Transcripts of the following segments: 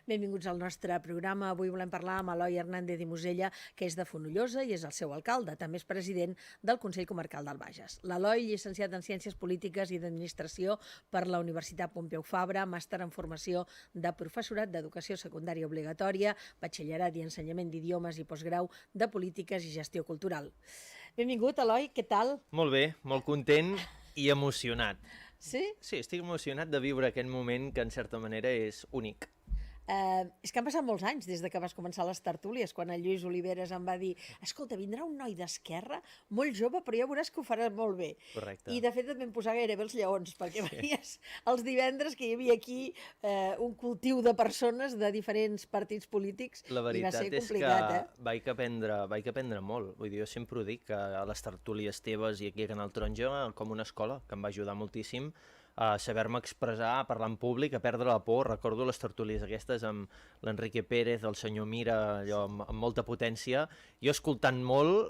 Benvinguts al nostre programa. Avui volem parlar amb Eloi Hernández i Musella, que és de Fonollosa i és el seu alcalde. També és president del Consell Comarcal del Bages. L'Eloi, llicenciat en Ciències Polítiques i d'Administració per la Universitat Pompeu Fabra, màster en formació de professorat d'Educació Secundària Obligatòria, batxillerat i ensenyament d'idiomes i postgrau de Polítiques i Gestió Cultural. Benvingut, Eloi, què tal? Molt bé, molt content i emocionat. Sí? Sí, estic emocionat de viure aquest moment que en certa manera és únic. És que han passat molts anys des de que vas començar les tertúlies, quan el Lluís Oliveres em va dir: escolta, vindrà un noi d'Esquerra, molt jove, però ja veuràs que ho farà molt bé. Correcte. I de fet et vam posar gairebé els lleons, perquè venies els divendres que hi havia aquí un cultiu de persones de diferents partits polítics. La veritat i va ser és complicat, que vaig aprendre molt. Vull dir, jo sempre ho dic, que a les tertúlies teves i aquí a Canal Taronja, com una escola, que em va ajudar moltíssim a saber-me expressar, a parlar en públic, a perdre la por. Recordo les tertúlies aquestes amb l'Enrique Pérez, el senyor Mira, allò amb molta potència, jo escoltant molt,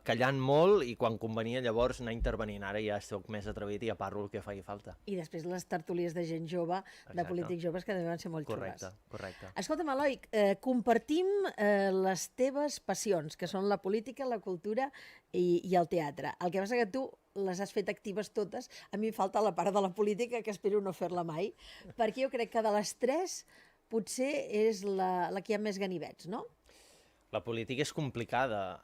callant molt, i quan convenia llavors anar intervenint. Ara ja estic més atrevit i ja parlo el que faci falta. I després les tertúlies de gent jove, de polítics joves, que també van ser molt xules. Correcte. Escolta'm, Eloi, compartim les teves passions, que són la política, la cultura i el teatre. El que passa que tu les has fet actives totes. A mi em falta la part de la política, que espero no fer-la mai, perquè jo crec que de les tres potser és la que hi ha més ganivets, no? La política és complicada,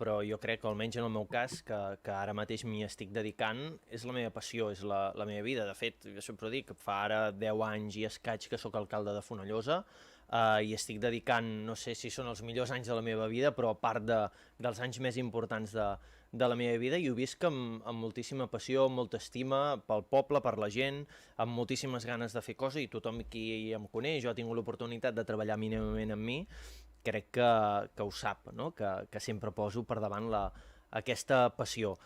però jo crec que almenys en el meu cas, que ara mateix m'hi estic dedicant, és la meva passió, és la meva vida. De fet, jo sempre ho dic, fa ara 10 anys i escaig que sóc alcalde de Fonollosa, i estic dedicant, no sé si són els millors anys de la meva vida, però a part dels anys més importants de la meva vida, i ho visc amb moltíssima passió, amb molta estima pel poble, per la gent, amb moltíssimes ganes de fer coses, i tothom qui em coneix, jo he tingut l'oportunitat de treballar mínimament amb mi, crec que ho sap, no? Que sempre poso per davant aquesta passió.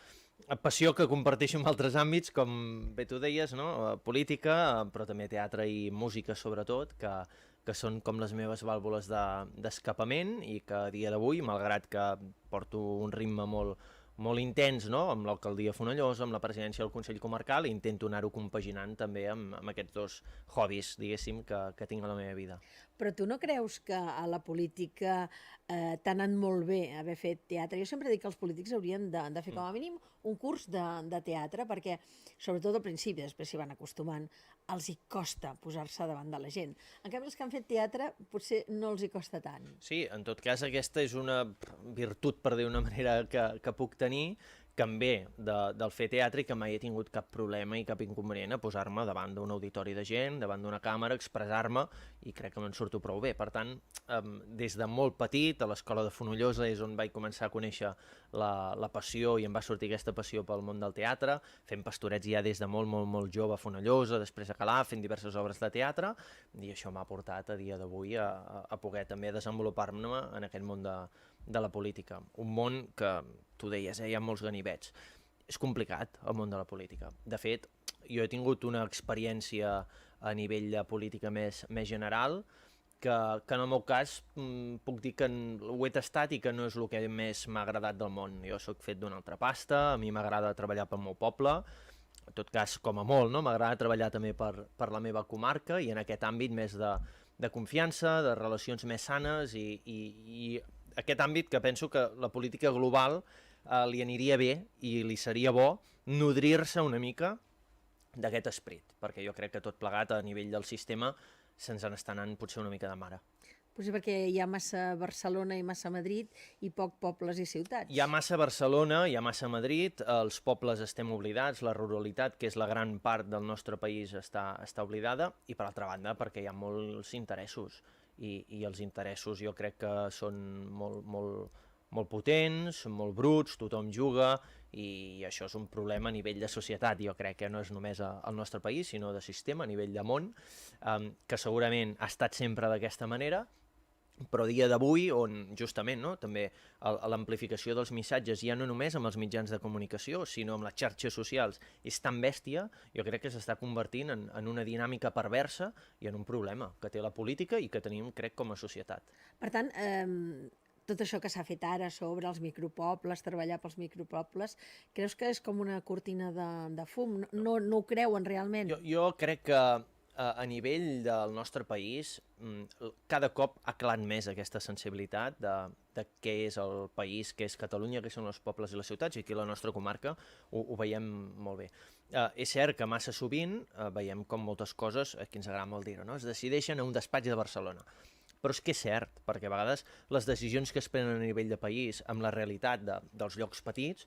Passió que comparteixo en altres àmbits, com bé tu deies, no? Política, però també teatre i música sobretot, que són com les meves vàlvules d'escapament, i que a dia d'avui, malgrat que porto un ritme molt intens, no? Amb l'alcaldia Fonollosa, amb la presidència del Consell Comarcal, i intento anar-ho compaginant també amb aquests dos hobbies, diguéssim, que tinc a la meva vida. Però tu no creus que a la política t'ha anat molt bé haver fet teatre? Jo sempre dic que els polítics haurien de fer com a mínim un curs de teatre, perquè, sobretot al principi, després s'hi van acostumant, els hi costa posar-se davant de la gent. En canvi, els que han fet teatre potser no els hi costa tant. Sí, en tot cas aquesta és una virtut, per dir d'una manera, que puc tenir, que em ve del fer teatre, i que mai he tingut cap problema i cap inconvenient a posar-me davant d'un auditori de gent, davant d'una càmera, expressar-me, i crec que me'n surto prou bé. Per tant, des de molt petit, a l'escola de Fonollosa és on vaig començar a conèixer la passió, i em va sortir aquesta passió pel món del teatre, fent pastorets ja des de molt jove a Fonollosa, després a Calaf, fent diverses obres de teatre, i això m'ha portat a dia d'avui a poder també desenvolupar-me en aquest món de la política. Un món que, tu deies, hi ha molts ganivets. És complicat, el món de la política. De fet, jo he tingut una experiència a nivell de política més general, que en el meu cas puc dir que ho he tastat i que no és el que més m'ha agradat del món. Jo soc fet d'una altra pasta, a mi m'agrada treballar pel meu poble, en tot cas, com a molt, no? M'agrada treballar també per la meva comarca, i en aquest àmbit més de confiança, de relacions més sanes, i aquest àmbit que penso que la política global li aniria bé i li seria bo nodrir-se una mica d'aquest esperit, perquè jo crec que tot plegat a nivell del sistema se'ns n'està anant potser una mica de mare. Potser perquè hi ha massa Barcelona i massa Madrid i poc pobles i ciutats. Hi ha massa Barcelona, hi ha massa Madrid, els pobles estem oblidats, la ruralitat, que és la gran part del nostre país, està oblidada, i per altra banda perquè hi ha molts interessos, i els interessos jo crec que són molt potents, molt bruts, tothom juga, i això és un problema a nivell de societat. Jo crec que no és només al nostre país, sinó de sistema, a nivell de món, que segurament ha estat sempre d'aquesta manera, però a dia d'avui, on justament també l'amplificació dels missatges, ja no només amb els mitjans de comunicació, sinó amb les xarxes socials, és tan bèstia, jo crec que s'està convertint en una dinàmica perversa i en un problema que té la política i que tenim, crec, com a societat. Per tant, tot això que s'ha fet ara sobre els micropobles, treballar pels micropobles, creus que és com una cortina de fum? No ho creuen realment? Jo crec que a nivell del nostre país, cada cop ha clat més aquesta sensibilitat de què és el país, què és Catalunya, què són els pobles i les ciutats, i aquí a la nostra comarca ho veiem molt bé. És cert que massa sovint veiem com moltes coses, aquí ens agrada molt dir-ho, no? Es decideixen a un despatx de Barcelona. Però és que és cert, perquè a vegades les decisions que es prenen a nivell de país amb la realitat dels llocs petits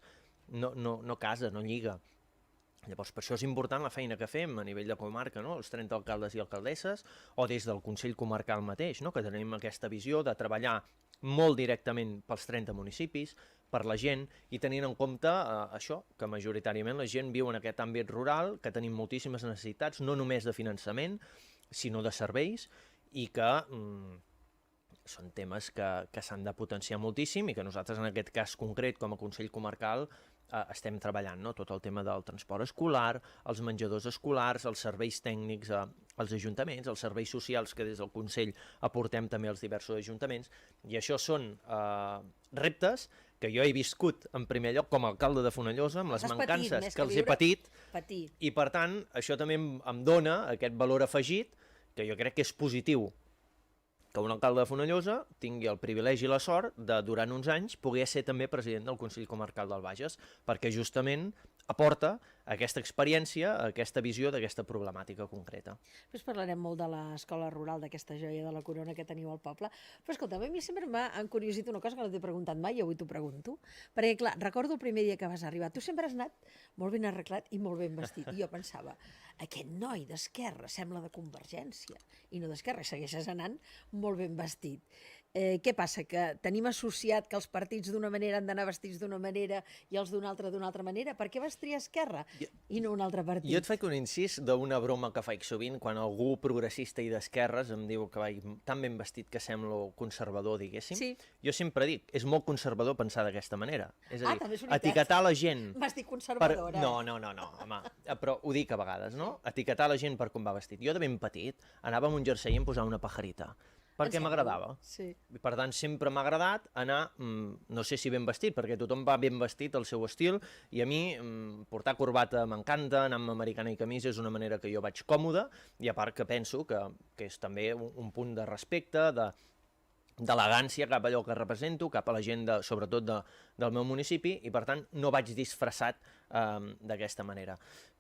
no casa, no lliga. Llavors, per això és important la feina que fem a nivell de comarca, no? Els 30 alcaldes i alcaldesses, o des del Consell Comarcal mateix, no? Que tenim aquesta visió de treballar molt directament pels 30 municipis, per la gent, i tenint en compte això, que majoritàriament la gent viu en aquest àmbit rural, que tenim moltíssimes necessitats, no només de finançament, sinó de serveis, i que són temes que s'han de potenciar moltíssim i que nosaltres en aquest cas concret com a Consell Comarcal estem treballant, no? Tot el tema del transport escolar, els menjadors escolars, els serveis tècnics als ajuntaments, els serveis socials que des del Consell aportem també als diversos ajuntaments, i això són reptes que jo he viscut en primer lloc com a alcalde de Fonollosa, amb les mancances que els he patit, i per tant això també em dona aquest valor afegit que jo crec que és positiu que un alcalde de Fonollosa tingui el privilegi i la sort de, durant uns anys, poder ser també president del Consell Comarcal del Bages, perquè justament aporta aquesta experiència, aquesta visió d'aquesta problemàtica concreta. Després parlarem molt de l'escola rural, d'aquesta joia de la corona que teniu al poble, però escolta, a mi sempre m'ha encuriosit una cosa que no t'he preguntat mai i avui t'ho pregunto, perquè clar, recordo el primer dia que vas arribar, tu sempre has anat molt ben arreglat i molt ben vestit, i jo pensava, aquest noi d'Esquerra sembla de Convergència, i no d'Esquerra, segueixes anant molt ben vestit. Què passa? Que tenim associat que els partits d'una manera han d'anar vestits d'una manera i els d'una altra manera? Per què vas triar Esquerra i no un altre partit? Jo et faig un incís d'una broma que faig sovint quan algú progressista i d'esquerres em diu que vaig tan ben vestit que semblo conservador, diguéssim. Sí. Jo sempre dic, és molt conservador pensar d'aquesta manera. És a dir, també és veritat. etiquetar la gent... Vas dir conservadora. No, home, però ho dic a vegades, no? Etiquetar la gent per com va vestit. Jo de ben petit anava amb un jersei i em posava una pajarita, perquè m'agradava. Sí. Per tant, sempre m'ha agradat anar, no sé si ben vestit, perquè tothom va ben vestit al seu estil, i a mi portar corbata m'encanta, anar amb americana i camisa és una manera que jo vaig còmode, i a part que penso que és també un punt de respecte, d'elegància cap a allò que represento, cap a la gent, sobretot del meu municipi, i per tant no vaig disfressat d'aquesta manera.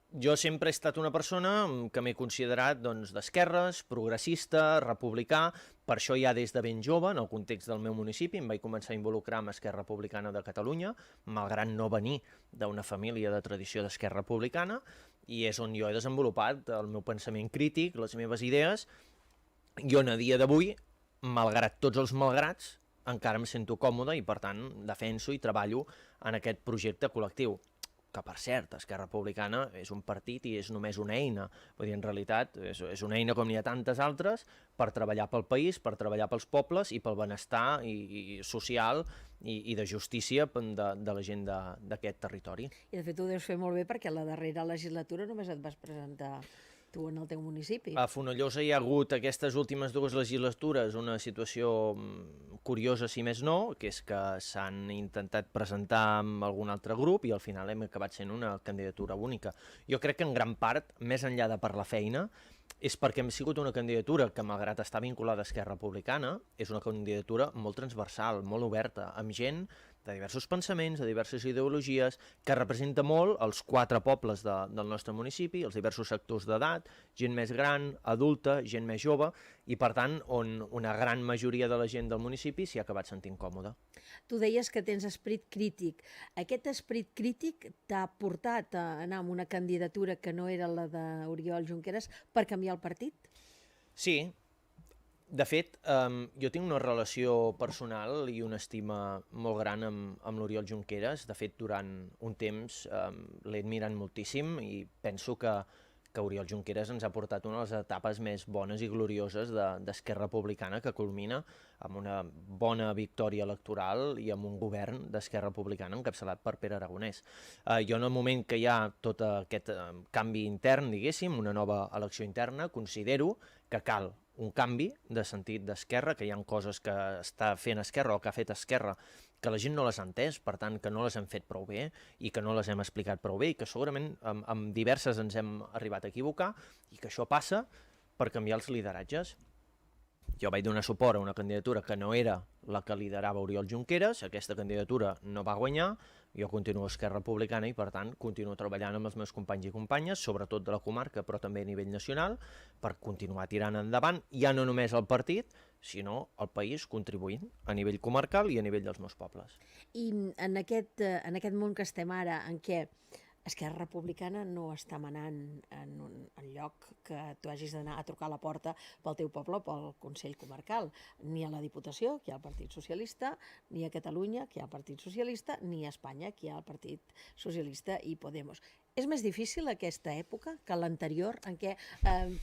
Jo sempre he estat una persona que m'he considerat d'esquerres, progressista, republicà, per això ja des de ben jove, en el context del meu municipi, em vaig començar a involucrar amb Esquerra Republicana de Catalunya, malgrat no venir d'una família de tradició d'Esquerra Republicana, i és on jo he desenvolupat el meu pensament crític, les meves idees, i on a dia d'avui, malgrat tots els malgrats, encara em sento còmode i per tant defenso i treballo en aquest projecte col·lectiu. Que, per cert, Esquerra Republicana és un partit i és només una eina. Vull dir, en realitat, és una eina com n'hi ha tantes altres per treballar pel país, per treballar pels pobles i pel benestar social i de justícia de la gent d'aquest territori. I de fet ho deus fer molt bé perquè la darrera legislatura només et vas presentar tu en el teu municipi. A Fonollosa hi ha hagut aquestes últimes 2 legislatures una situació curiosa, si més no, que és que s'han intentat presentar amb algun altre grup i al final hem acabat sent una candidatura única. Jo crec que en gran part, més enllà de per la feina, és perquè hem sigut una candidatura que, malgrat estar vinculada a Esquerra Republicana, és una candidatura molt transversal, molt oberta, amb gent de diversos pensaments, de diverses ideologies, que representa molt els 4 pobles del nostre municipi, els diversos sectors d'edat, gent més gran, adulta, gent més jove, i per tant on una gran majoria de la gent del municipi s'hi ha acabat sentint còmoda. Tu deies que tens esperit crític. Aquest esperit crític t'ha portat a anar amb una candidatura que no era la d'Oriol Junqueras per canviar el partit? Sí. De fet, jo tinc una relació personal i una estima molt gran amb l'Oriol Junqueras. De fet, durant un temps l'he admirat moltíssim i penso que Oriol Junqueras ens ha portat una de les etapes més bones i glorioses d'Esquerra Republicana, que culmina amb una bona victòria electoral i amb un govern d'Esquerra Republicana encapçalat per Pere Aragonès. Jo, en el moment que hi ha tot aquest canvi intern, diguéssim, una nova elecció interna, considero que cal un canvi de sentit d'Esquerra, que hi ha coses que està fent Esquerra o que ha fet Esquerra que la gent no les ha entès, per tant que no les hem fet prou bé i que no les hem explicat prou bé i que segurament amb diverses ens hem arribat a equivocar i que això passa per canviar els lideratges. Jo vaig donar suport a una candidatura que no era la que liderava Oriol Junqueras, aquesta candidatura no va guanyar, jo continuo a Esquerra Republicana i, per tant, continuo treballant amb els meus companys i companyes, sobretot de la comarca, però també a nivell nacional, per continuar tirant endavant, ja no només el partit, sinó el país, contribuint a nivell comarcal i a nivell dels meus pobles. I en aquest món que estem ara, en què Esquerra Republicana no està manant en un lloc que tu hagis d'anar a trucar a la porta pel teu poble o pel Consell Comarcal, ni a la Diputació, que hi ha el Partit Socialista, ni a Catalunya, que hi ha el Partit Socialista, ni a Espanya, que hi ha el Partit Socialista i Podemos. És més difícil aquesta època que l'anterior, en què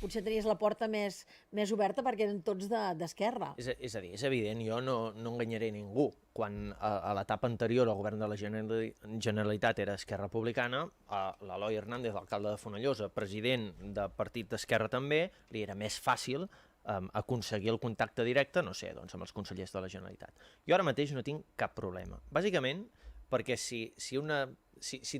potser tenies la porta més oberta perquè eren tots d'esquerra? És a dir, és evident, jo no enganyaré ningú. Quan a l'etapa anterior el govern de la Generalitat era Esquerra Republicana, l'Eloi Hernández, l'alcalde de Fonollosa, president del partit d'Esquerra també, li era més fàcil aconseguir el contacte directe, no sé, doncs amb els consellers de la Generalitat. Jo ara mateix no tinc cap problema. Bàsicament perquè si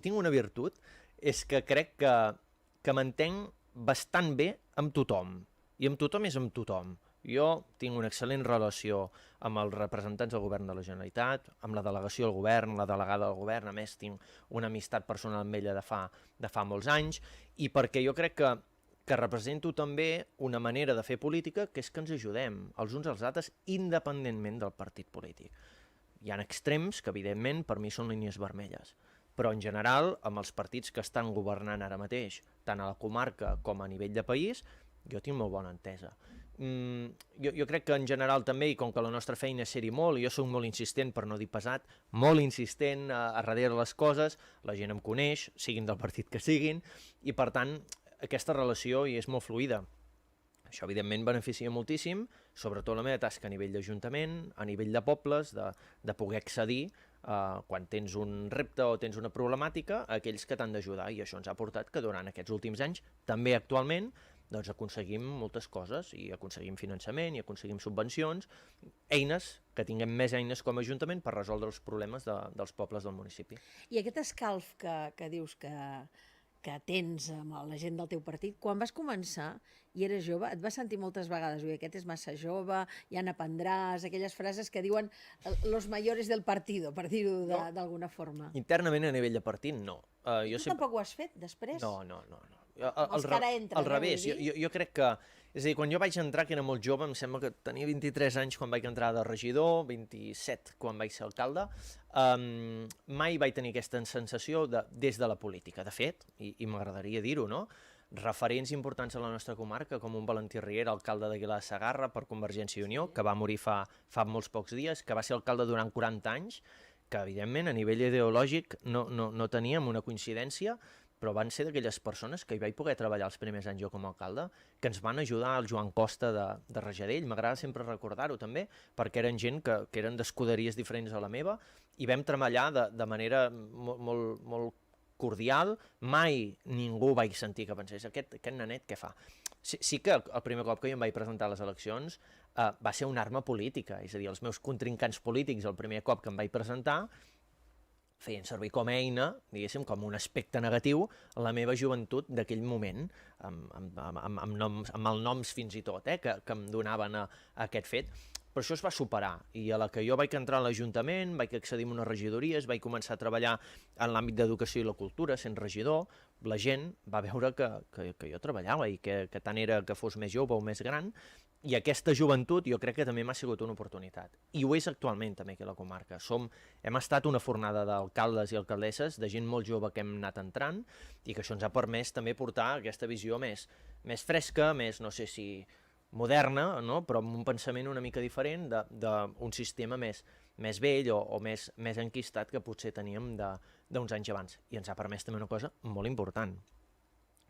tinc una virtut és que crec que m'entenc bastant bé amb tothom. I amb tothom és amb tothom. Jo tinc una excel·lent relació amb els representants del govern de la Generalitat, amb la delegació del govern, la delegada del govern, a més tinc una amistat personal amb ella de fa molts anys, i perquè jo crec que represento també una manera de fer política que és que ens ajudem els uns als altres independentment del partit polític. Hi ha extrems que, evidentment, per mi són línies vermelles, però en general, amb els partits que estan governant ara mateix, tant a la comarca com a nivell de país, jo tinc molt bona entesa. Jo crec que en general també, i com que la nostra feina és ser-hi molt, i jo soc molt insistent, per no dir pesat, molt insistent a darrere les coses, la gent em coneix, siguin del partit que siguin, i per tant aquesta relació hi és molt fluida. Això evidentment beneficia moltíssim, sobretot la meva tasca a nivell d'Ajuntament, a nivell de pobles, de poder accedir quan tens un repte o tens una problemàtica a aquells que t'han d'ajudar, i això ens ha portat que durant aquests últims anys, també actualment, doncs aconseguim moltes coses, i aconseguim finançament, i aconseguim subvencions, eines, que tinguem més eines com a Ajuntament per resoldre els problemes dels pobles del municipi. I aquest escalf que dius que tens amb la gent del teu partit, quan vas començar i eres jove, et vas sentir moltes vegades, ui, aquest és massa jove, ja n'aprendràs, aquelles frases que diuen los mayores del partido, per dir-ho d'alguna forma. Internament a nivell de partit, no. Tu tampoc ho has fet, després? No. Al revés, jo crec que... És a dir, quan jo vaig entrar, que era molt jove, em sembla que tenia 23 anys quan vaig entrar de regidor, 27 quan vaig ser alcalde, mai vaig tenir aquesta sensació des de la política. De fet, i m'agradaria dir-ho, no? Referents importants a la nostra comarca, com un Valentí Riera, alcalde d'Aguilar de Segarra per Convergència i Unió, que va morir fa molts pocs dies, que va ser alcalde durant 40 anys, que evidentment a nivell ideològic no teníem una coincidència, però van ser d'aquelles persones que hi vaig poder treballar els primers anys jo com a alcalde, que ens van ajudar el Joan Costa de Rajadell, m'agrada sempre recordar-ho també, perquè eren gent que eren d'escuderies diferents a la meva, i vam treballar de manera molt cordial, mai ningú vaig sentir que pensés, aquest nanet què fa? Sí que el primer cop que jo em vaig presentar a les eleccions va ser una arma política, és a dir, els meus contrincants polítics el primer cop que em vaig presentar feien servir com a eina, diguéssim, com un aspecte negatiu en la meva joventut d'aquell moment, amb malnoms fins i tot, que em donaven a aquest fet. Però això es va superar, i a la que jo vaig entrar a l'Ajuntament, vaig accedir a unes regidories, vaig començar a treballar en l'àmbit d'educació i la cultura, sent regidor, la gent va veure que jo treballava i que tant era que fos més jove o més gran, i aquesta joventut jo crec que també m'ha sigut una oportunitat. I ho és actualment també aquí a la comarca. Hem estat una fornada d'alcaldes i alcaldesses, de gent molt jove que hem anat entrant, i que això ens ha permès també portar aquesta visió més fresca, més, no sé si moderna, no? Però amb un pensament una mica diferent d'un sistema més vell o més enquistat que potser teníem d'uns anys abans. I ens ha permès també una cosa molt important,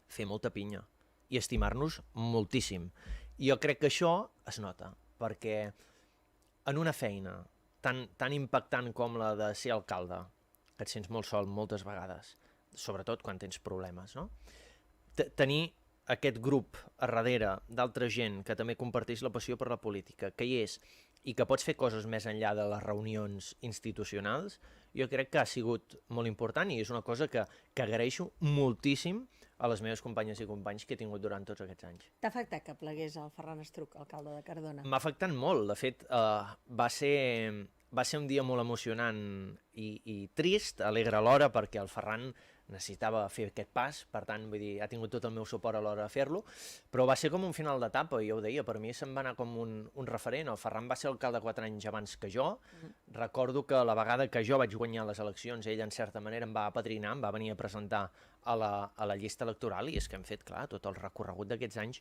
fer molta pinya i estimar-nos moltíssim. I jo crec que això es nota, perquè en una feina tan impactant com la de ser alcalde, que et sents molt sol moltes vegades, sobretot quan tens problemes, no? Tenir aquest grup a darrere d'altra gent que també comparteix la passió per la política, que hi és i que pots fer coses més enllà de les reunions institucionals, jo crec que ha sigut molt important i és una cosa que agraeixo moltíssim a les meves companyes i companys que he tingut durant tots aquests anys. T'ha afectat que plegués el Ferran Estruc, alcalde de Cardona? M'ha afectat molt, de fet, va ser un dia molt emocionant i trist, alegre alhora, perquè el Ferran necessitava fer aquest pas, per tant, vull dir, ha tingut tot el meu suport a l'hora de fer-lo, però va ser com un final d'etapa, i ja ho deia, per mi se'm va anar com un referent. El Ferran va ser alcalde 4 anys abans que jo. Recordo que la vegada que jo vaig guanyar les eleccions, ell, en certa manera, em va apadrinar, em va venir a presentar a la llista electoral, i és que hem fet, clar, tot el recorregut d'aquests anys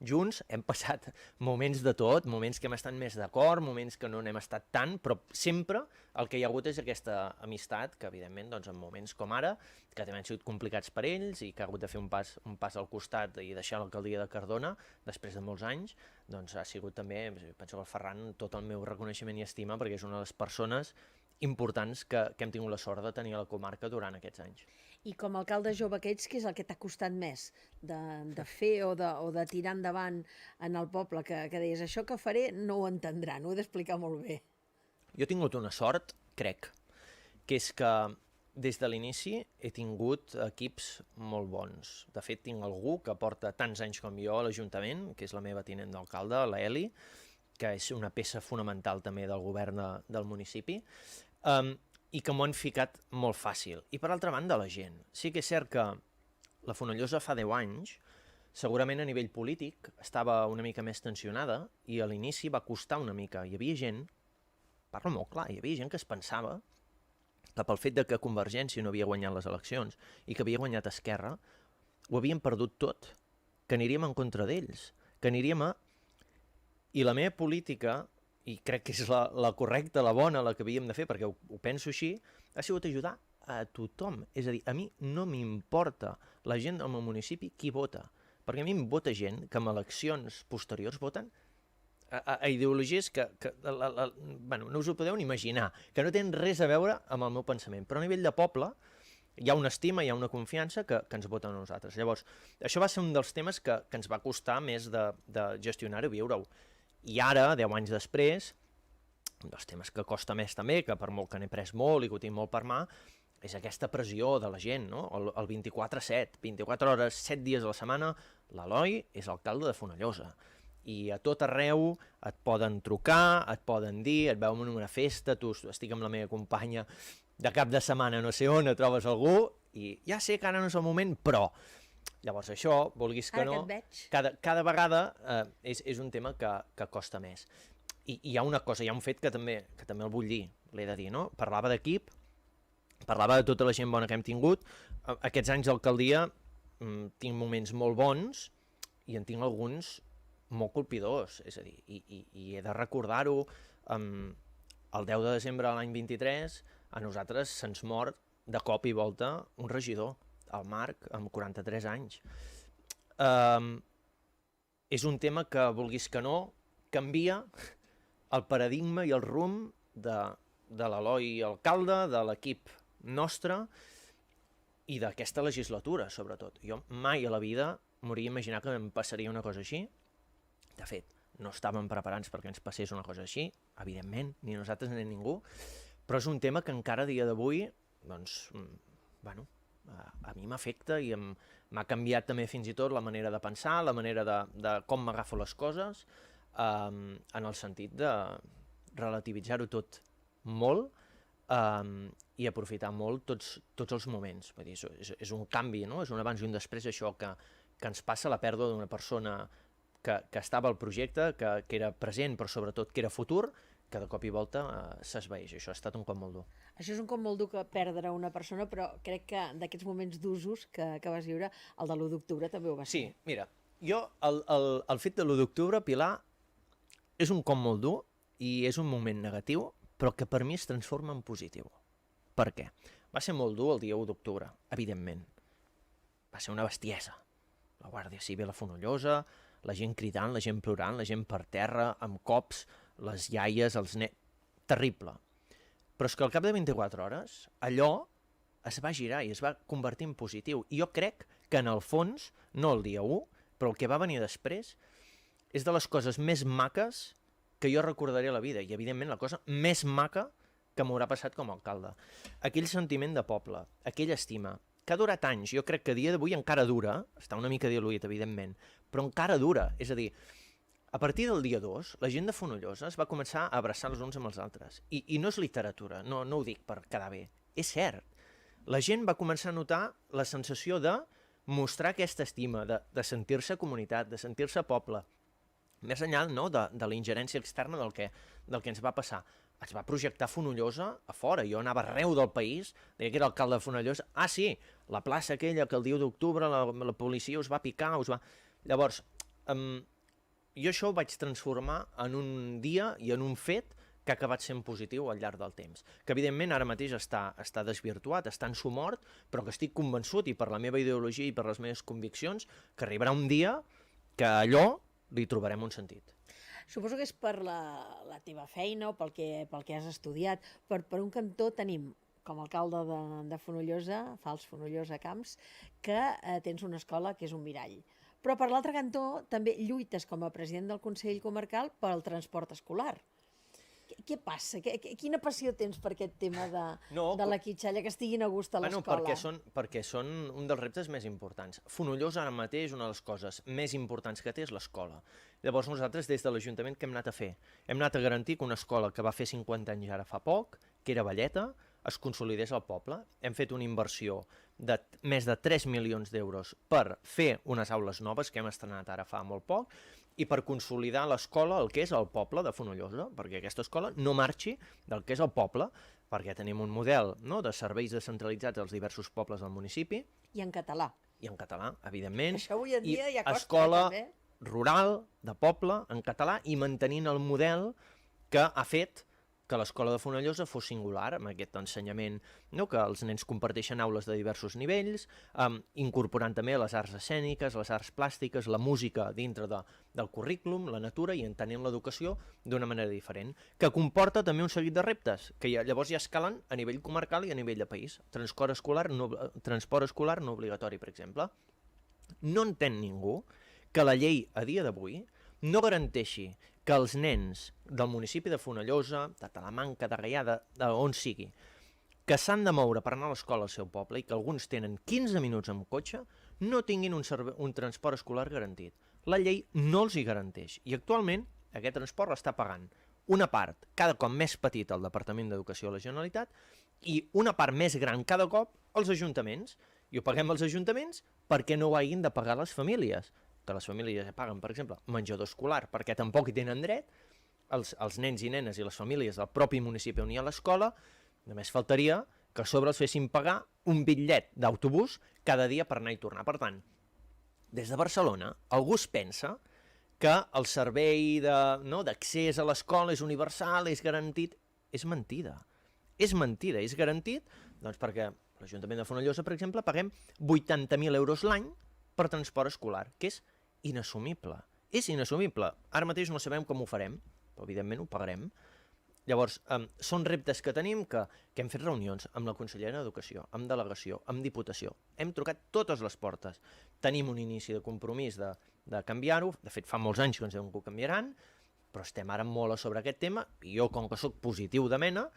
junts, hem passat moments de tot, moments que hem estat més d'acord, moments que no n'hem estat tant, però sempre el que hi ha hagut és aquesta amistat, que evidentment, doncs, en moments com ara, que també han sigut complicats per ells i que ha hagut de fer un pas al costat i deixar l'alcaldia de Cardona després de molts anys, doncs ha sigut també, penso que el Ferran, tot el meu reconeixement i estima, perquè és una de les persones importants que hem tingut la sort de tenir a la comarca durant aquests anys. I com a alcalde jove que ets, què és el que t'ha costat més de fer o de tirar endavant en el poble? Que deies, això que faré no ho entendran, ho he d'explicar molt bé. Jo he tingut una sort, crec, que és que des de l'inici he tingut equips molt bons. De fet, tinc algú que porta tants anys com jo a l'Ajuntament, que és la meva tinent d'alcalde, la Eli, que és una peça fonamental també del govern del municipi, i que m'ho han ficat molt fàcil. I per altra banda, la gent. Sí que és cert que la Fonollosa fa 10 anys, segurament a nivell polític, estava una mica més tensionada i a l'inici va costar una mica. Hi havia gent, parlo molt clar, hi havia gent que es pensava que pel fet de que Convergència no havia guanyat les eleccions i que havia guanyat Esquerra, ho havien perdut tot, que aniríem en contra d'ells, que aniríem a... I la meva política, i crec que és la correcta, la bona, la que havíem de fer, perquè ho penso així, ha sigut ajudar a tothom. És a dir, a mi no m'importa la gent del meu municipi qui vota, perquè a mi em vota gent que en eleccions posteriors voten a ideologies que bueno, no us ho podeu ni imaginar, que no tenen res a veure amb el meu pensament. Però a nivell de poble hi ha una estima, hi ha una confiança que ens voten a nosaltres. Llavors, això va ser un dels temes que ens va costar més de gestionar-ho i viure-ho. I ara, 10 anys després, un dels temes que costa més també, que per molt que n'he pres molt i que ho tinc molt per mà, és aquesta pressió de la gent, no? El 24/7, 24 hores, 7 dies a la setmana, l'Eloi és alcalde de Fonollosa. I a tot arreu et poden trucar, et poden dir, et veuen en una festa, tu estic amb la meva companya de cap de setmana no sé on, et trobes algú, i ja sé que ara no és el moment, però... Llavors això, vulguis que no, cada vegada és un tema que costa més. I hi ha una cosa, hi ha un fet que també el vull dir, l'he de dir, no? Parlava d'equip, parlava de tota la gent bona que hem tingut. Aquests anys d'alcaldia tinc moments molt bons i en tinc alguns molt colpidors, és a dir, i he de recordar-ho, el 10 de desembre de l'any 23 a nosaltres se'ns mor de cop i volta un regidor, el Marc, amb 43 anys. És un tema que, vulguis que no, canvia el paradigma i el rumb de l'Eloi alcalde, de l'equip nostre i d'aquesta legislatura, sobretot. Jo mai a la vida m'hauria imaginat que em passaria una cosa així. De fet, no estàvem preparats perquè ens passés una cosa així, evidentment, ni nosaltres ni ningú, però és un tema que encara a dia d'avui, doncs, bueno, a mi m'afecta i m'ha canviat també fins i tot la manera de pensar, la manera de com m'agafo les coses, en el sentit de relativitzar-ho tot molt i aprofitar molt tots els moments. Vull dir, és un canvi, no? És un abans i un després, això que ens passa, la pèrdua d'una persona que estava al projecte, que era present, però sobretot que era futur, que de cop i volta s'esvaeix. Això ha estat un cop molt dur. Això és un cop molt dur que perdre una persona, però crec que d'aquests moments d'usos que vas viure, el de l'1 d'octubre també ho va ser. Sí, mira, jo el fet de l'1 d'octubre, Pilar, és un cop molt dur i és un moment negatiu, però que per mi es transforma en positiu. Per què? Va ser molt dur el dia 1 d'octubre, evidentment. Va ser una bestiesa. La Guàrdia Civil a Fonollosa, la gent cridant, la gent plorant, la gent per terra, amb cops, les iaies, els nens... Terrible. Però és que al cap de 24 hores allò es va girar i es va convertir en positiu. I jo crec que en el fons, no el dia 1, però el que va venir després, és de les coses més maques que jo recordaré a la vida, i evidentment la cosa més maca que m'haurà passat com a alcalde. Aquell sentiment de poble, aquella estima, que ha durat anys, jo crec que a dia d'avui encara dura, està una mica diluït, evidentment, però encara dura, és a dir, a partir del dia 2, la gent de Fonollosa es va començar a abraçar els uns amb els altres, i no és literatura, no ho dic per quedar bé, és cert. La gent va començar a notar la sensació de mostrar aquesta estima, de sentir-se comunitat, de sentir-se poble, més enllà de la ingerència externa del que ens va passar. Es va projectar Fonollosa a fora, jo anava arreu del país, deia que era alcalde de Fonollosa, sí, la plaça aquella que el dia d'octubre la policia us va picar, Llavors, jo això ho vaig transformar en un dia i en un fet que ha acabat sent positiu al llarg del temps, que evidentment ara mateix està desvirtuat, està en su mort, però que estic convençut, i per la meva ideologia i per les meves conviccions, que arribarà un dia que allò li trobarem un sentit. Suposo que és per la teva feina o pel que has estudiat. Per un cantó tenim, com a alcalde de Fonollosa, Fals Fonollosa Camps, que tens una escola que és un mirall. Però per l'altre cantó també lluites com a president del Consell Comarcal pel transport escolar. Què passa? Quina passió tens per aquest tema de la quitxalla, que estiguin a gust a l'escola? Perquè són un dels reptes més importants. Fonollosa ara mateix una de les coses més importants que té és l'escola. Llavors nosaltres des de l'Ajuntament què hem anat a fer? Hem anat a garantir que una escola que va fer 50 anys ara fa poc, que era Valleta, es consolidés al poble. Hem fet una inversió de més de 3 milions d'euros per fer unes aules noves que hem estrenat ara fa molt poc, i per consolidar l'escola, el que és el poble de Fonollosa, perquè aquesta escola no marxi del que és el poble, perquè tenim un model de serveis descentralitzats als diversos pobles del municipi. I en català. I en català, evidentment. Això avui en dia ja costa, escola també. Rural, de poble, en català, i mantenint el model que ha fet que l'escola de Fonollosa fos singular, amb aquest ensenyament, que els nens comparteixen aules de diversos nivells, incorporant també les arts escèniques, les arts plàstiques, la música dintre del currículum, la natura, i entenent l'educació d'una manera diferent, que comporta també un seguit de reptes, que llavors ja escalen a nivell comarcal i a nivell de país. Transport escolar no obligatori, per exemple. No entén ningú que la llei a dia d'avui no garanteixi que els nens del municipi de Fonollosa, de Talamanca, de Gaià, d'on sigui, que s'han de moure per anar a l'escola al seu poble i que alguns tenen 15 minuts amb cotxe, no tinguin un transport escolar garantit. La llei no els hi garanteix i actualment aquest transport l'està pagant una part cada cop més petita al Departament d'Educació de la Generalitat i una part més gran cada cop als ajuntaments. I ho paguem als ajuntaments perquè no ho hagin de pagar les famílies, que les famílies paguen, per exemple, menjador escolar, perquè tampoc hi tenen dret, els nens i nenes i les famílies del propi municipi on hi ha l'escola, només faltaria que a sobre els fessin pagar un bitllet d'autobús cada dia per anar i tornar. Per tant, des de Barcelona, algú es pensa que el servei d'accés a l'escola és universal, és garantit. És mentida. És mentida, és garantit, doncs perquè l'Ajuntament de Fonollosa, per exemple, paguem 80.000 euros l'any per transport escolar, que és inassumible. És inassumible. Ara mateix no sabem com ho farem, però evidentment ho pagarem. Llavors, són reptes que tenim que hem fet reunions amb la consellera d'Educació, amb delegació, amb diputació. Hem trucat totes les portes. Tenim un inici de compromís de canviar-ho. De fet, fa molts anys que ens diuen que ho canviaran, però estem ara molt a sobre aquest tema i jo, com que sóc positiu de mena,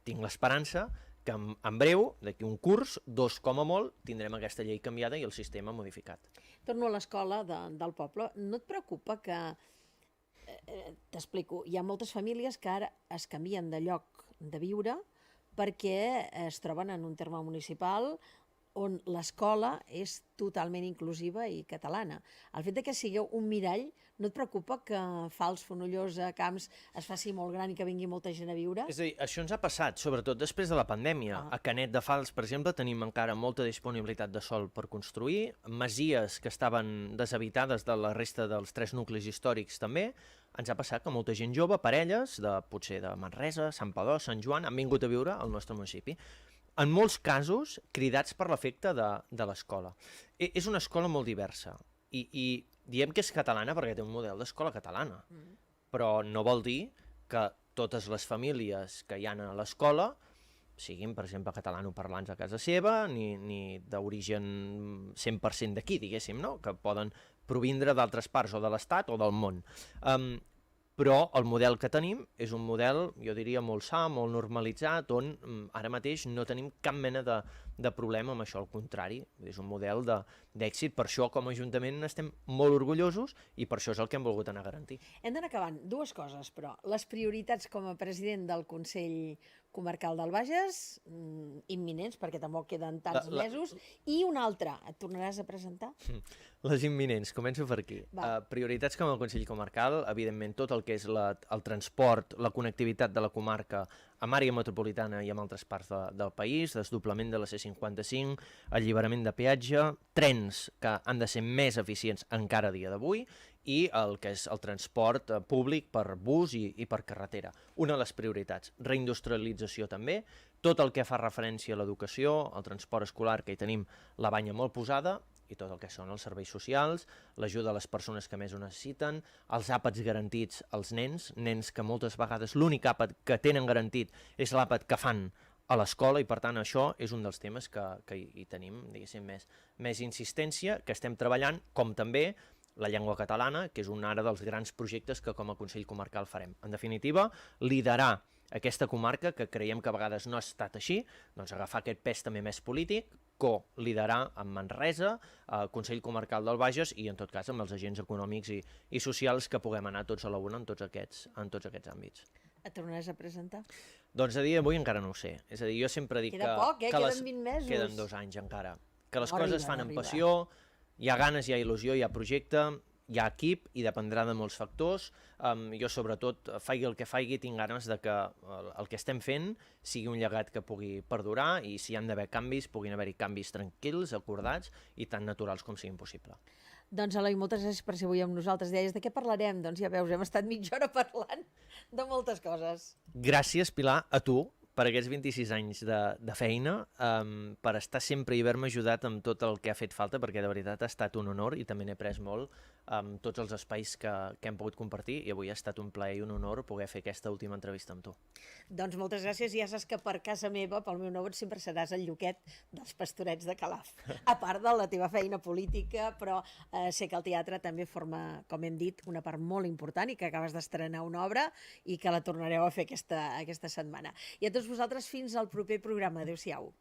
tinc l'esperança que en breu, d'aquí un curs, 2 com a molt, tindrem aquesta llei canviada i el sistema modificat. Torno a l'escola del poble. No et preocupa que, t'explico, hi ha moltes famílies que ara es canvien de lloc de viure perquè es troben en un terme municipal on l'escola és totalment inclusiva i catalana. El fet que sigueu un mirall, no et preocupa que Fals, Fonollosa, Camps es faci molt gran i que vingui molta gent a viure? És a dir, això ens ha passat, sobretot després de la pandèmia. A Canet de Fals, per exemple, tenim encara molta disponibilitat de sòl per construir, masies que estaven deshabitades de la resta dels 3 nuclis històrics també. Ens ha passat que molta gent jove, parelles, potser de Manresa, Sant Padó, Sant Joan, han vingut a viure al nostre municipi. En molts casos, cridats per l'efecte de l'escola. És una escola molt diversa i diem que és catalana perquè té un model d'escola catalana, però no vol dir que totes les famílies que hi ha a l'escola siguin, per exemple, catalanoparlants a casa seva, ni d'origen 100% d'aquí, diguéssim, no? Que poden provindre d'altres parts o de l'Estat o del món. però el model que tenim és un model, jo diria, molt sa, molt normalitzat, on ara mateix no tenim cap mena de problema amb això, al contrari, és un model d'èxit, per això com a Ajuntament estem molt orgullosos i per això és el que hem volgut anar a garantir. Hem d'anar acabant. Dues coses, però. Les prioritats com a president del Consell Comarcal del Bages, imminents, perquè tampoc queden tants mesos, i una altra, et tornaràs a presentar? Les imminents, començo per aquí. Prioritats com a Consell Comarcal, evidentment tot el que és el transport, la connectivitat de la comarca amb àrea metropolitana i amb altres parts del país, desdoblament de la C55, alliberament de peatge, trens que han de ser més eficients encara a dia d'avui, i el que és el transport públic per bus i per carretera. Una de les prioritats. Reindustrialització també, tot el que fa referència a l'educació, al transport escolar, que hi tenim la banya molt posada, i tot el que són els serveis socials, l'ajuda a les persones que més ho necessiten, els àpats garantits als nens que moltes vegades l'únic àpat que tenen garantit és l'àpat que fan a l'escola, i per tant això és un dels temes que hi tenim, diguéssim, més insistència, que estem treballant, com també la llengua catalana, que és un ara dels grans projectes que com a Consell Comarcal farem. En definitiva, liderar aquesta comarca, que creiem que a vegades no ha estat així, doncs agafar aquest pes també més polític, co-liderar amb Manresa, Consell Comarcal del Bages i, en tot cas, amb els agents econòmics i socials que puguem anar tots a la una en tots aquests àmbits. Et tornaràs a presentar? Doncs a dia d'avui encara no ho sé. És a dir, jo sempre dic Queda poc, queden 20 mesos. Queden 2 anys encara. Que les coses es fan amb passió, hi ha ganes, hi ha il·lusió, hi ha projecte, hi ha equip i dependrà de molts factors. Jo, sobretot, faigui el que faigui, tinc ganes de que el que estem fent sigui un llegat que pugui perdurar i si hi han d'haver canvis, puguin haver-hi canvis tranquils, acordats i tan naturals com siguin possible. Doncs, Eloi, moltes gràcies per ser avui amb nosaltres. Deies, de què parlarem? Doncs ja veus, hem estat mitja hora parlant de moltes coses. Gràcies, Pilar, a tu, per aquests 26 anys de feina, per estar sempre i haver-me ajudat amb tot el que ha fet falta, perquè de veritat ha estat un honor i també n'he après molt amb tots els espais que hem pogut compartir i avui ha estat un plaer i un honor poder fer aquesta última entrevista amb tu. Doncs moltes gràcies, i ja saps que per casa meva, pel meu nebot, sempre seràs el Lluquet dels Pastorets de Calaf. A part de la teva feina política, però sé que el teatre també forma, com hem dit, una part molt important i que acabes d'estrenar una obra i que la tornareu a fer aquesta setmana. I a tots vosaltres, fins al proper programa. Adéu-siau.